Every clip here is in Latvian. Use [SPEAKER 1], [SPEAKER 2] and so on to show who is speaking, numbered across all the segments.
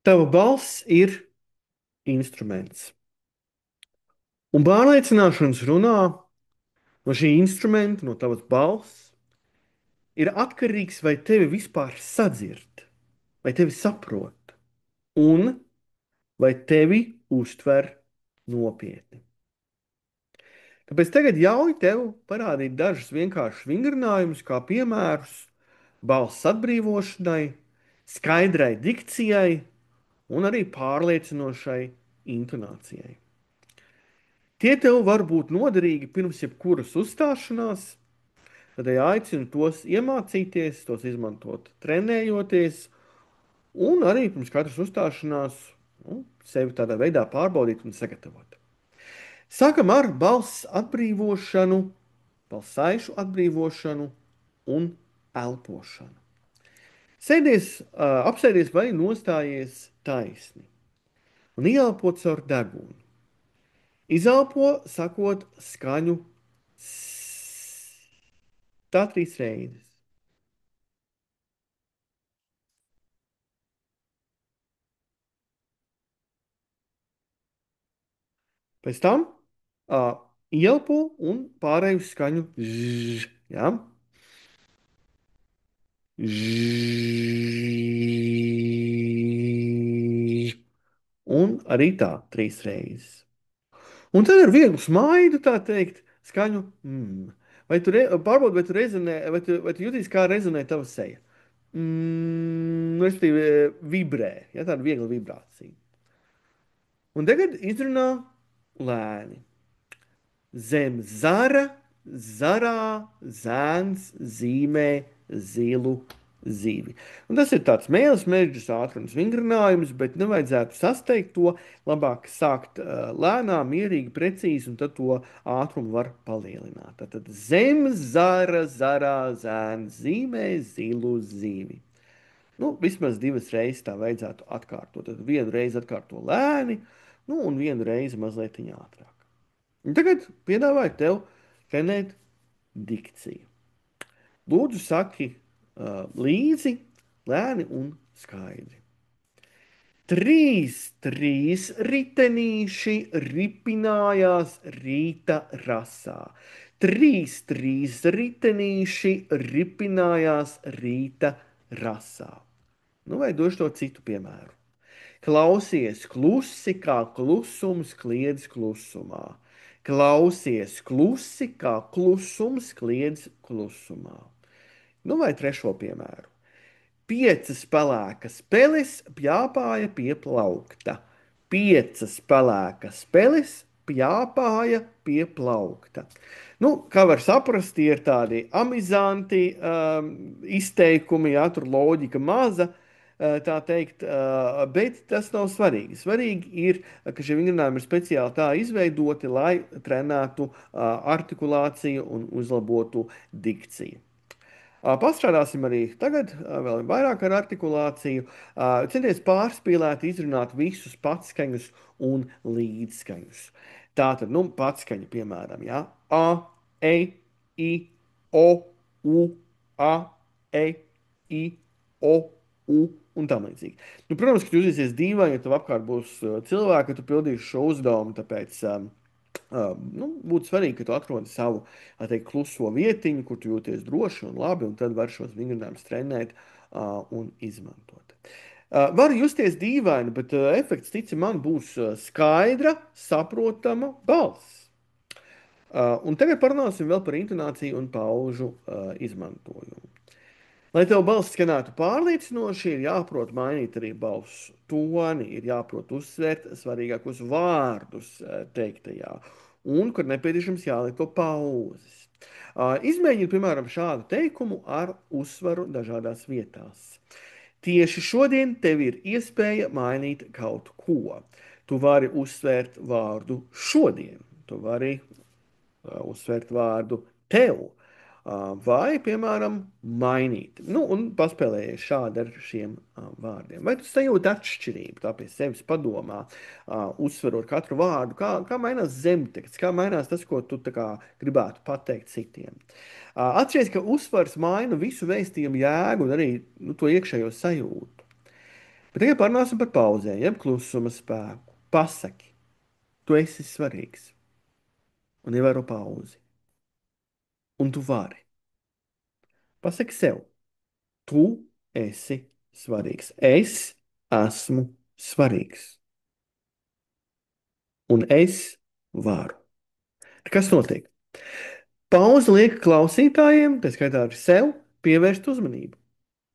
[SPEAKER 1] Tava balss ir instruments. Un pārliecināšanas runā no šī instrumenta, no tavas balss, ir atkarīgs, vai tevi vispār sadzird, vai tevi saprot, un vai tevi uztver nopietni. Tāpēc tagad ļauj tev parādīt dažus vienkāršus vingrinājumus, kā piemērus balss atbrīvošanai, skaidrai dikcijai un arī pārliecinošai intonācijai. Tie tev var būt noderīgi pirms jebkuras uzstāšanās, tad aicinu tos iemācīties, tos izmantot, trenējoties, un arī pirms katras uzstāšanās sevi tādā veidā pārbaudīt un sagatavot. Sākam ar balss atbrīvošanu, balsaišu atbrīvošanu un elpošanu. Apsēdies vai nostājies taisni un ieelpo caur degunu. Izelpo, sakot skaņu s. Tā trīs reizes. Pēc tam ieelpo un pārēju skaņu ž. Ja? Ž. Un arī tā trīs reizes. Un tad ar vieglu smaidu, tā teikt, skaņu mm. Pārbaudi, vai tu rezonē, vai tu jūtīsi, kā rezonē tava seja. Respektīvi, vibrē, ja tāda viegla vibrācija. Un tagad izrunā lēni. Zem zara, zarā, zēns zīmē zilu zīvi. Un tas ir tāds mēls, mežģis ātrums vingrinājums, bet nevajadzētu sasteigt to. Labāk sākt lēnām, mierīgi, precīzi, un tad to ātrumu var palielināt. Tad zem zara, zarā, zēns zīmē zilu zīvi. Nu, vismaz divas reizes tā vajadzētu atkārtot. Tad vienu reizi atkārto lēni, nu, un vienu reizi mazliet ātrāk. Un tagad piedāvāju tev trenēt dikciju. Lūdzu, saki līdzi, lēni un skaidri. Trīs ritenīši ripinājās rīta rasā. Trīs ritenīši ripinājās rīta rasā. Nu, vai došu to citu piemēru? Klausies klusi, kā klusums kliedz klusumā. Klausies klusi, kā klusums kliedz klusumā. Nu, vai trešo piemēru. Piecas pelēkas peles pļāpāja pie plaukta. Piecas pelēkas peles pļāpāja pie plaukta. Nu, kā var saprast, tie ir tādi amizanti izteikumi, jā, tur loģika maza, tā teikt, bet tas nav svarīgi. Svarīgi ir, ka šie vingrinājumi ir speciāli tā izveidoti, lai trenētu artikulāciju un uzlabotu dikciju. Pastrādāsim arī tagad, vēl vairāk ar artikulāciju. Centies pārspīlēt, izrunāt visus patskaņus un līdzskaņus. Tātad, nu, patskaņa, piemēram, ja? A, E, I, O, U, A, E, I, O, U un tam līdzīgi. Nu, protams, ka tu jutīsies dīvaini, ja tev apkārt būs cilvēki, ka tu pildīsi šo uzdevumu, tāpēc būtu svarīgi, ka tu atrodi savu teikt, kluso vietiņu, kur tu jūties droši un labi, un tad var šos vingrinājumus trenēt un izmantot. Var justies dīvaini, bet efekts, tici man, būs skaidra, saprotama balss. Un tagad parunāsim vēl par intonāciju un paužu izmantojumu. Lai tev balss skanētu pārliecinoši, ir jāprot mainīt arī balss toni, ir jāprot uzsvērt svarīgākos vārdus teiktajā, un, kur nepieciešams, jālieto pauzes. Izmēģini, piemēram, šādu teikumu ar uzsvaru dažādās vietās. Tieši šodien tev ir iespēja mainīt kaut ko. Tu vari uzsvērt vārdu šodien, tu vari uzsvērt vārdu tev. Vai, piemēram, mainīt. Nu, un paspēlējies šādi ar šiem vārdiem. Vai tu sajūti atšķirību, tā pie sevis padomā, uzsverot katru vārdu, kā mainās zemteksts, kā mainās tas, ko tu tā kā gribētu pateikt citiem. Atceries, ka uzsvars maina visu vēstījumu jēgu un arī to iekšējo sajūtu. Bet tagad parunāsim par pauzēm, jeb klusuma spēku. Pasaki, tu esi svarīgs un ievēro pauzi. Un tu vari. Pasaki sev, tu esi svarīgs. Es esmu svarīgs. Un es varu. Kas notiek? Pauze liek klausītājiem, tā skaitā arī sev, pievērst uzmanību.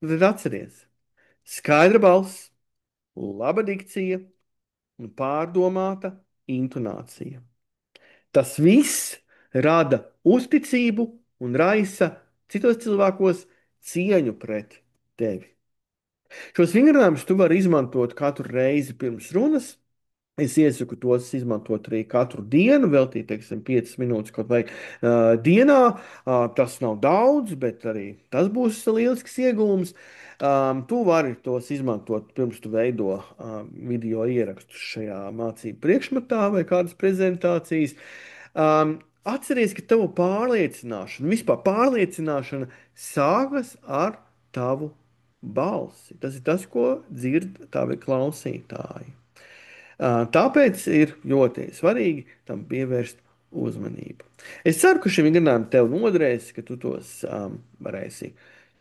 [SPEAKER 1] Tad atceries, skaidra balss, laba dikcija un pārdomāta intonācija. Tas viss rada uzticību un raisa citos cilvēkos cieņu pret tevi. Šos vingrinājumus tu vari izmantot katru reizi pirms runas. Es iesaku tos izmantot arī katru dienu, veltīt, teiksim, 5 minūtes kaut vai dienā. Tas nav daudz, bet arī tas būs lielisks iegūms. Tu vari tos izmantot pirms tu veido video ierakstus šajā mācību priekšmetā vai kādas prezentācijas. Atceries, ka tava pārliecināšana, vispār pārliecināšana sākas ar tavu balsi. Tas ir tas, ko dzird tavi klausītāji. Tāpēc ir ļoti svarīgi tam pievērst uzmanību. Es ceru, ka šī vingrinājuma tev noderēs, ka tu tos varēsi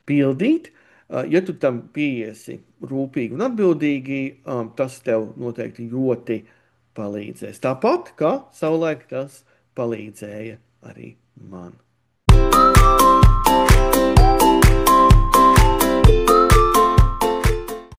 [SPEAKER 1] pildīt. Ja tu tam pieiesi rūpīgi un atbildīgi, tas tev noteikti ļoti palīdzēs. Tāpat kā savulaik tas palīdzēja arī man.